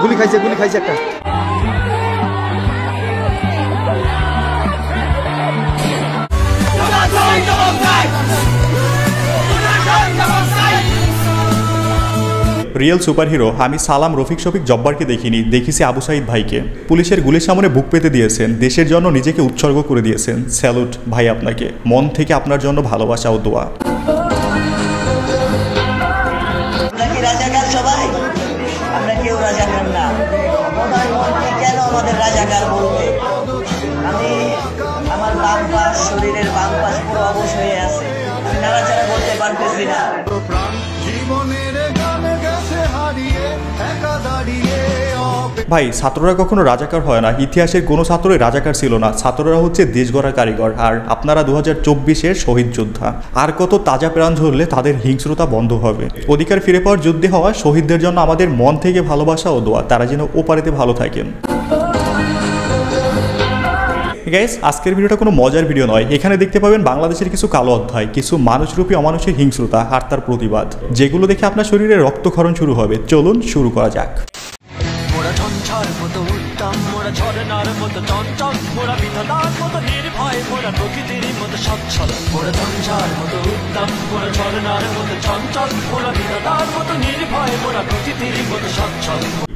গুলি খাইছে একটা। রিয়েল সুপারহিরো আমি সালাম, রফিক, শফিক, জব্বারকে দেখিনি, দেখেছি আবু সাইদ ভাইকে। পুলিশের গুলির সামনে বুক পেতে দিয়েছেন, দেশের জন্য নিজেকে উৎসর্গ করে দিয়েছেন। স্যালুট ভাই আপনাকে, মন থেকে আপনার জন্য ভালোবাসা ও দোয়া। আমরা কেউ রাজাকার না, প্রধানমন্ত্রী কেন আমাদের রাজাকার বলবে? আমি আমার বাম পাশ, শরীরের বাম পাশ পুরো অবশ হয়ে আছে, আমি নাড়াচাড়া করতে পারতেছি না। ভাই ছাত্ররা কখনো রাজাকার হয় না, ইতিহাসের কোনো ছাত্রই রাজাকার ছিল না। ছাত্ররা হচ্ছে দেশ গড়ার কারিগর, আর আপনারা 2024-এর শহীদ যোদ্ধা। আর কত তাজা প্রাণ ঝরলে তাদের হিংস্রতা বন্ধ হবে। অধিকার ফিরে পাওয়ার যুদ্ধে হওয়া শহীদদের জন্য আমাদের মন থেকে ভালোবাসা ও দোয়া, তারা যেন ওপারেতে ভালো থাকেন। গাইস, আজকের ভিডিওটা কোনো মজার ভিডিও নয়। এখানে দেখতে পাবেন বাংলাদেশের কিছু কালো অধ্যায়, কিছু মানুষরূপী অমানুষের হিংস্রতা আর তার প্রতিবাদ, যেগুলো দেখে আপনার শরীরে রক্তক্ষরণ শুরু হবে। চলুন শুরু করা যাক।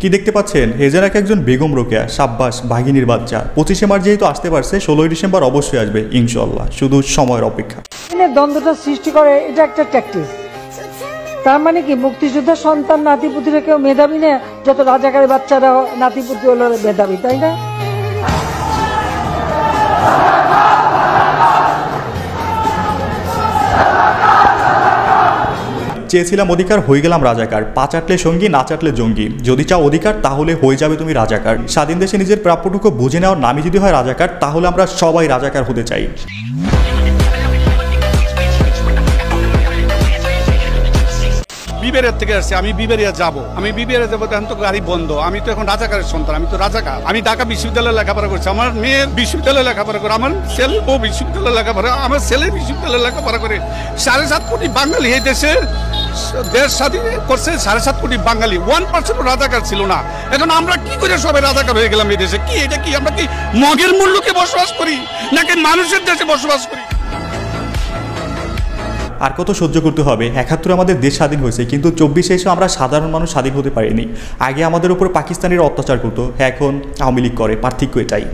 কি দেখতে পাচ্ছেন? হেজারাক একজন বেগম রোকেয়া, সাব্বাস ভাগিনীর বাচ্চা। 25শে মার্চ যেহেতু আসতে পারছে, 16ই ডিসেম্বর অবশ্যই আসবে ইনশাআল্লাহ, শুধু সময়ের অপেক্ষা। দ্বন্দ্বটা সৃষ্টি করে, এটা একটা ট্যাকটিস। তার মানে কি মুক্তিযোদ্ধার সন্তান নাতিপুতিরা কেউ মেধাবী না? যত রাজাকারের বাচ্চারা নাতিপুতি হলো মেধাবী, তাই না? চেয়েছিলাম অধিকার, হয়ে গেলাম রাজাকার। পা চাটলে সঙ্গী, না চাটলে জঙ্গি। যদি চাও অধিকার তাহলে হয়ে যাবে তুমি রাজাকার। স্বাধীন দেশে নিজের প্রাপ্যটুকু বুঝে নেওয়ার নামই যদি হয় রাজাকার, তাহলে আমরা সবাই রাজাকার হতে চাই। বিবেরিয়া থেকে আসছি, আমি বিবেরিয়া যাবো, এখন তো গাড়ি বন্ধ। আমি তো এখন রাজাকারের সন্তান, আমি তো রাজাকার। আমি ঢাকা বিশ্ববিদ্যালয়ে লেখাপড়া করছি, আমার মেয়ের বিশ্ববিদ্যালয়ে লেখাপড়া করে, আমার ছেলে ও বিশ্ববিদ্যালয়ে লেখাপড়া, আমার ছেলে বিশ্ববিদ্যালয়ে লেখাপড়া করে। 7.5 কোটি বাঙালি এই দেশে দেশ স্বাধীন করছে। 7.5 কোটি বাঙালি, 1% রাজাকার ছিল না। এখন আমরা কি করে সবাই রাজাকার হয়ে গেলাম এই দেশে? কি এটা কি আমরা কি মগের মূল্যকে বসবাস করি নাকি মানুষের দেশে বসবাস করি? আর কত সহ্য করতে হবে? 71 আমাদের দেশ স্বাধীন হয়েছে, কিন্তু 24-এ এসে আমরা সাধারণ মানুষ স্বাধীন হতে পারিনি। আগে আমাদের উপর পাকিস্তানিরা অত্যাচার করতো, এখন আওয়ামী লীগ করে। পার্থক্য এটাই।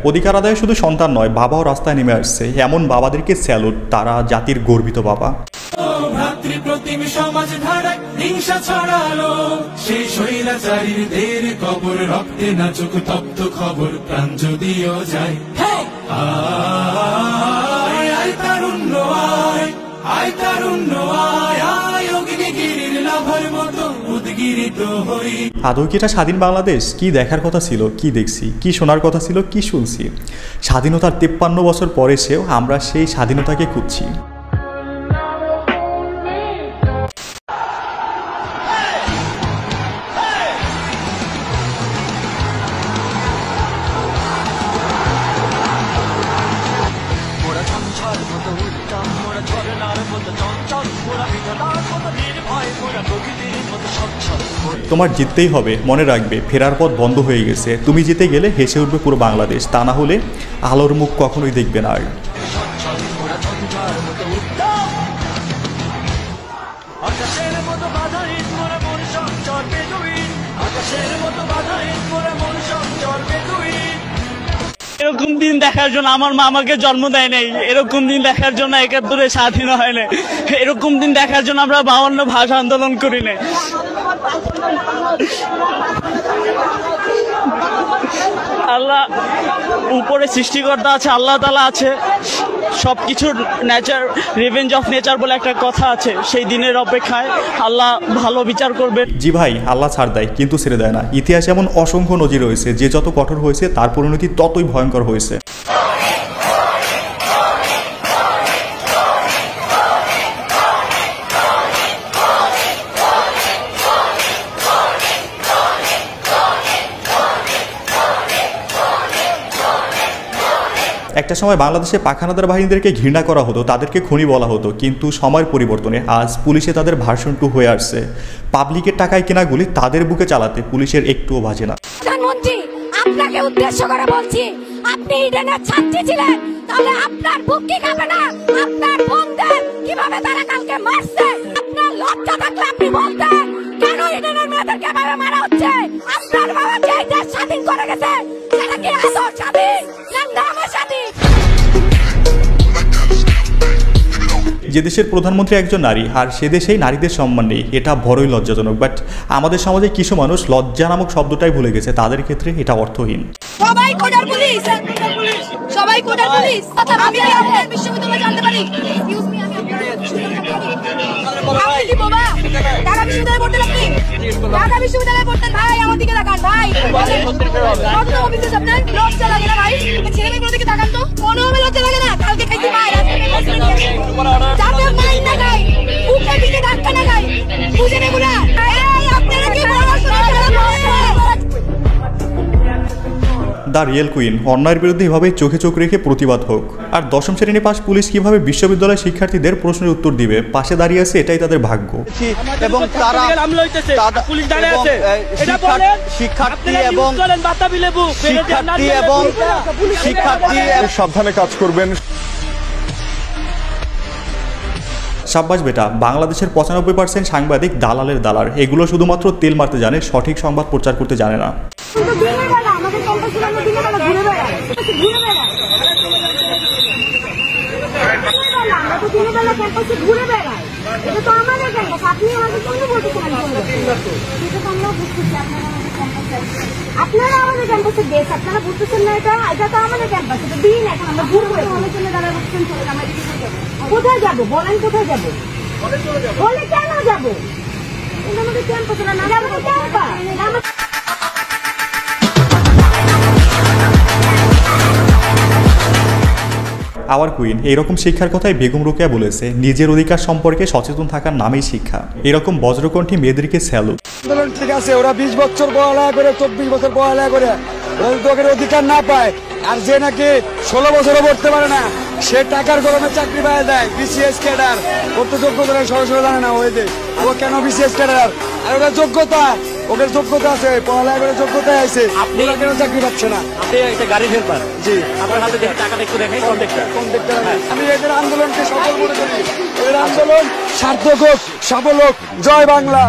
অধিকার আদায় শুধু সন্তান নয়, বাবাও রাস্তায় নেমে আসছে। এমন বাবাদেরকে স্যালুট, তারা জাতির গর্বিত বাবা। সমাজ ধারায় হিংসা ছড়ালো, সেই স্বৈরাচারীদের কবর রক্তে নাচুক তপ্ত খবর, প্রাণ যদিও যায়। আয় তারুণ্য আয়, আয় তারুণ্য আয়, আয় অগ্নিগিরির লাভার মতো উদ্গিরিত হই। আদৌ কি এটা স্বাধীন বাংলাদেশ? কি দেখার কথা ছিল, কি দেখছি, কি শোনার কথা ছিল, কি শুনছি। স্বাধীনতার 53 বছর পরে এসেও আমরা সেই স্বাধীনতাকে খুঁজছি। তোমার জিততেই হবে, মনে রাখবে ফেরার পথ বন্ধ হয়ে গেছে। তুমি জিতে গেলে হেসে উঠবে পুরো বাংলাদেশ, তা না হলে আলোর মুখ কখনোই দেখবে না আর। এরকম দিন দেখার জন্য আমার মা আমাকে জন্ম দেয় নাই, এরকম দিন দেখার জন্য 71-এ স্বাধীন হয় না, এরকম দিন দেখার জন্য আমরা 52 ভাষা আন্দোলন করি না। আল্লাহ উপরে সৃষ্টিকর্তা আছে, আল্লাহ তাআলা আছে, সবকিছুর নেচার, রিভেঞ্জ অফ নেচার বলে একটা কথা আছে। সেই দিনের অপেক্ষায় আল্লাহ ভালো বিচার করবে। জি ভাই, আল্লাহ ছাড় দেয় কিন্তু ছেড়ে দেয় না। ইতিহাসে এমন অসংখ্য নজির রয়েছে, যে যত কঠোর হয়েছে তার পরিণতি ততই ভয়ঙ্কর হয়েছে। একটা সময় বাংলাদেশে পাখানাদার বাহিনীদেরকে ঘৃণা করা হতো, তাদেরকে খুনি বলা হতো, কিন্তু সময়ের পরিবর্তনে আজ পুলিশে তাদের ভার্সন 2 হয়ে আসছে। পাবলিকের টাকায় কেনা গুলি তাদের বুকে চালাতে পুলিশের একটুও বাজে না। প্রধানমন্ত্রী, আপনাকে উদ্দেশ্য করে বলছি, আপনি ইডেনের ছাত্রী ছিলেন, তাহলে আপনার বুক কি কাঁপে না? আপনার বোনদের কিভাবে তারা কালকে মারছে? আপনার লজ্জা থাকলে আপনি বলতেন কেন ইডেনের মেয়েদেরকে ভাবে মারা হচ্ছে? আপনার বাবা যে দেশ স্বাধীন করে গেছে, সেটা কি আসল স্বাধীন না নামে স্বাধীন? যে দেশের প্রধানমন্ত্রী একজন নারী আর সে দেশেই নারীদের সম্মান নেই, এটা বড়ই লজ্জাজনক। বাট আমাদের সমাজে কিছু মানুষ লজ্জা নামক শব্দটাই ভুলে গেছে, তাদের ক্ষেত্রে এটা অর্থহীন। সবাই কোটার পুলিশ, সবাই কোটার পুলিশ। আমি আপনার বিশ্ববিদ্যালয়ে জানতে পারি, এক্সকিউজ মি, আমি আপনার আপনি কি বাবা ঢাকা বিশ্ববিদ্যালয়ে পড়তেন? আপনি ঢাকা বিশ্ববিদ্যালয়ে পড়তেন? ভাই আমার দিকে তাকান ভাই, কত অফিসে আপনার লজ্জা লাগে না ভাই? ছেলে মেয়েগুলোর দিকে তাকান তো, কোনো লজ্জা লাগে না? কালকে খাইছি মায়ের যাতে মাই না গাই, বুকের দিকে ধাক্কা না গাই, বুঝেন এগুলা? এই আপনারা কি পড়াশোনা করেন? দ্য রিয়েল কুইন, অন্যায়ের বিরুদ্ধে এভাবে চোখে চোখ রেখে প্রতিবাদ হোক। আর 10ম শ্রেণী পাস পুলিশ কিভাবে বিশ্ববিদ্যালয়ের শিক্ষার্থীদের প্রশ্নের উত্তর দিবে, পাশে দাঁড়িয়ে আছে, এটাই তাদের ভাগ্য। এবং তারা শিক্ষার্থী সাবধানে কাজ করবেন। সাব্বাস বেটা, বাংলাদেশের 95% সাংবাদিক দালালের দালাল। এগুলো শুধুমাত্র তেল মারতে জানে, সঠিক সংবাদ প্রচার করতে জানে না। আপনারা আমাদের ক্যাম্পাসের দেশ, আপনারা বুঝতেছেন না? এটা তো আমাদের ক্যাম্পাস, এটা দিন। এখন আমরা ঘুরবো, আমাদের জন্য দাঁড়া বসছেন, কোথায় যাবো বলেন? কোথায় যাবো বলে? কেন যাবো? আমাদের ক্যাম্পাস না, আমাদের ক্যাম্পাস। আওয়ার কুইন, এইরকম শিক্ষার কথাই বেগম রোকেয়া বলেছে, নিজের অধিকার সম্পর্কে সচেতন থাকার নামেই শিক্ষা। এরকম বজ্রকণ্ঠী মেয়েদেরকে স্যালুট। আন্দোলন ঠিক আছে, ওরা 20 বছর পড়ালেখা করে, 24 বছর পড়ালেখা করে ওদের অধিকার না পায়, আর যে নাকি 16 বছরও পড়তে পারে না, সে টাকার গরমে চাকরি পায় দেয়। বিসিএস ক্যাডার, ওর তো যোগ্যতা সরাসরি জানে না ওই যে ও কেন বিসিএস ক্যাডার। আর ওটা যোগ্যতা, ওদের যোগ্যতা আছে, পড়ালেখা করে যোগ্যতায় আছে, আপনি কেন চাকরি পাচ্ছে না? আপনি একটা গাড়ি হেল্পার, জি, আপনার হাতে দেখে টাকাটা একটু দেখেন, আমি এদের আন্দোলনকে সফল মনে করি। এদের আন্দোলন সার্থক হোক, সফল হোক। জয় বাংলা।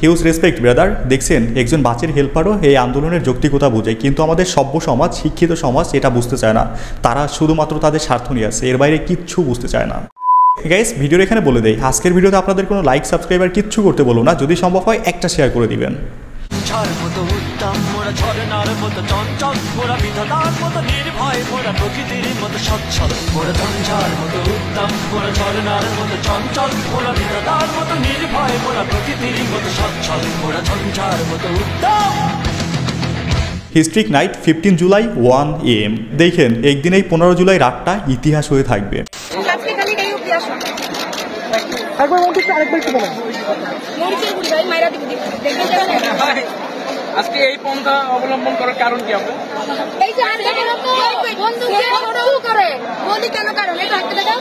Huge respect brother. দেখছেন, একজন বাচ্চার হেল্পারও এই আন্দোলনের যৌক্তিকতা বোঝে, কিন্তু আমাদের সভ্য সমাজ, শিক্ষিত সমাজ এটা বুঝতে চায় না। তারা শুধুমাত্র তাদের স্বার্থ নিয়ে আসে, এর বাইরে কিচ্ছু বুঝতে চায় না। গাইস, ভিডিওর এখানে বলে দেই, আজকের ভিডিওতে আপনাদের কোনো লাইক, সাবস্ক্রাইব আর কিচ্ছু করতে বলবো না, যদি সম্ভব হয় একটা শেয়ার করে দিবেন। ঝড় মতো উত্তম মোরা, ঝরনার মতো চঞ্চল মোরা, বিধাতার মতো নির্ভয় মোরা, প্রকৃতির মতো সচ্ছল মোরা। ঝঞ্ঝার মতো উত্তম মোরা, ঝরনার মতো চঞ্চল মোরা, বিধাতার মতো নির্ভয় মোরা, প্রকৃতির মতো সচ্ছল মোরা। ঝঞ্ঝার মতো উত্তম। Historic night 15 July 1 AM। দেখেন, একদিন এই 15 জুলাই রাতটা ইতিহাস হয়ে থাকবে। আজকে এই পন্থা অবলম্বন করার কারণ কি আপনি? এই যে বন্ধু করে বলি কেন কারণ এটা একটা দেখা।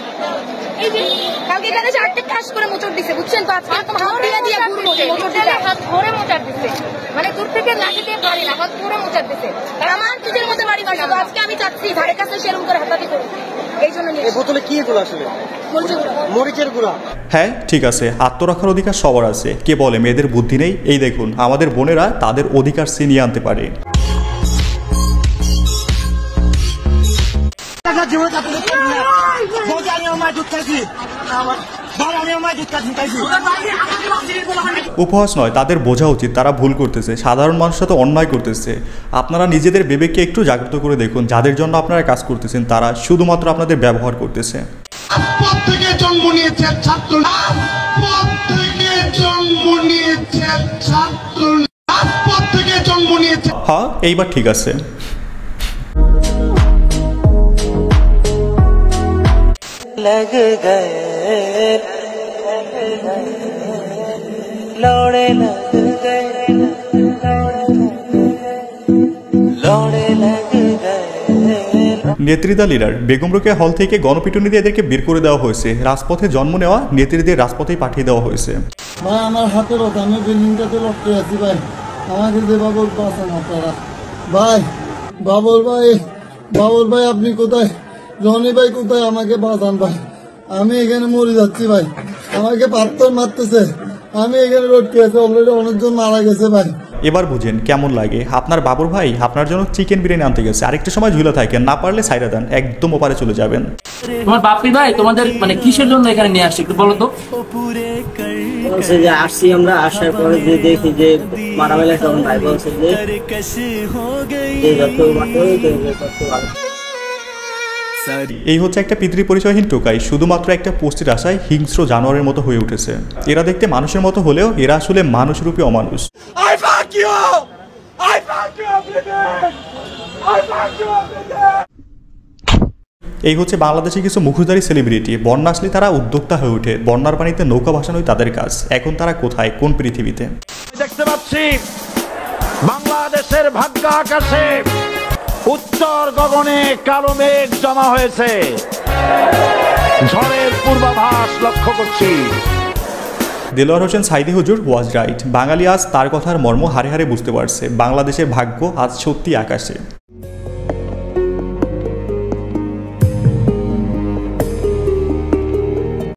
এই যে কালকে এখানে 8টা কাজ করে মোচড় দিছে, বুঝছেন তো? আজকে তো হাত দিয়ে ঘুরবো, মোচড় দিতে হাত ধরে মোচড় দিছে, মানে দূর থেকে লাঠি দিয়ে বাড়ি না, হাত ধরে মোচড় দিছে। আর আমার নিজের মধ্যে বাড়ি বাড়ি, আজকে আমি চাচ্ছি ধারে কাছে সেরকম করে হাতাতে করি। এই জন্য নিয়ে বোতলে কি এগুলো আসলে? মরিচের গুঁড়া। হ্যাঁ, ঠিক আছে, আত্মরক্ষার অধিকার সবার আছে। কে বলে মেয়েদের বুদ্ধি নেই? এই দেখুন, আমাদের বোনেরা তাদের অধিকার ছিনিয়ে আনতে পারে। উপহাস নয়, তাদের বোঝা উচিত তারা ভুল করতেছে, সাধারণ মানুষরা তো অন্যায় করতেছে। আপনারা নিজেদের বিবেককে একটু জাগ্রত করে দেখুন, যাদের জন্য আপনারা কাজ করতেছেন তারা শুধুমাত্র আপনাদের ব্যবহার করতেছে। জন্ম নিয়েছে ছাত্র, জন্ম নিয়েছে। হ্যাঁ, এইবার ঠিক আছে। लग गए लौड़े लग गए लौड़े নেত্রীদা লিডার বেগম রোকেয়া হল থেকে গণপিটুনি দিয়ে এদেরকে বের করে দেওয়া হয়েছে। রাজপথে জন্ম নেওয়া নেত্রীদের রাজপথেই পাঠিয়ে দেওয়া হয়েছে। ভাই আমার হাতের ওটা আমি বিল্ডিংটাতে লটকে আছি ভাই, আমাকে যে বাবুল বাঁচান আপনারা। ভাই বাবুল ভাই আপনি কোথায়? রনি ভাই কোথায়? আমাকে বাঁচান ভাই, আমি এখানে মরে যাচ্ছি ভাই, আমাকে পাথর মারতেছে, আমি এখানে লটকে আছি, অলরেডি অনেকজন মারা গেছে ভাই। এবার বুঝেন কেমন লাগে। আপনার বাবুর ভাই আপনার জন্য চিকেন বিরিয়ানি আনতে গেছে, আরেকটা সময় ঝুলে থাকেন, না পারলে সাইরা দেন, একদম ওপারে চলে যাবেন। তোমার বাপি ভাই তোমাদের মানে কিসের জন্য এখানে নিয়ে আসছে একটু বলো তো। বলছে যে আসছি আমরা, আসার পরে যে দেখি যে মারামারি তখন ভাই বলছে যে যত ভালো। এই হচ্ছে একটা পিতৃ পরিচয়হীন টোকাই, শুধুমাত্র একটা পোস্টের আশায় হিংস্র জানোয়ারের মতো হয়ে উঠেছে। এরা দেখতে মানুষের মতো হলেও এরা আসলে মানুষরূপী অমানুষ। এই হচ্ছে বাংলাদেশে কিছু মুখোশধারী সেলিব্রিটি। বন্যা আসলে তারা উদ্যোক্তা হয়ে ওঠে, বন্যার পানিতে নৌকা ভাসানোই তাদের কাজ। এখন তারা কোথায়, কোন পৃথিবীতে? দেখতে পাচ্ছি বাংলাদেশের ভাগ্য আকাশে উত্তর গগনে কালো মেঘ জমা হয়েছে, ঝড়ের পূর্বাভাস লক্ষ্য করছি। দেলোয়ার হোসেন সাইদি হুজুর ওয়াজ রাইট। বাঙালি আজ তার কথার মর্ম হারে হারে বুঝতে পারছে। বাংলাদেশের ভাগ্য আজ সত্যি আকাশে।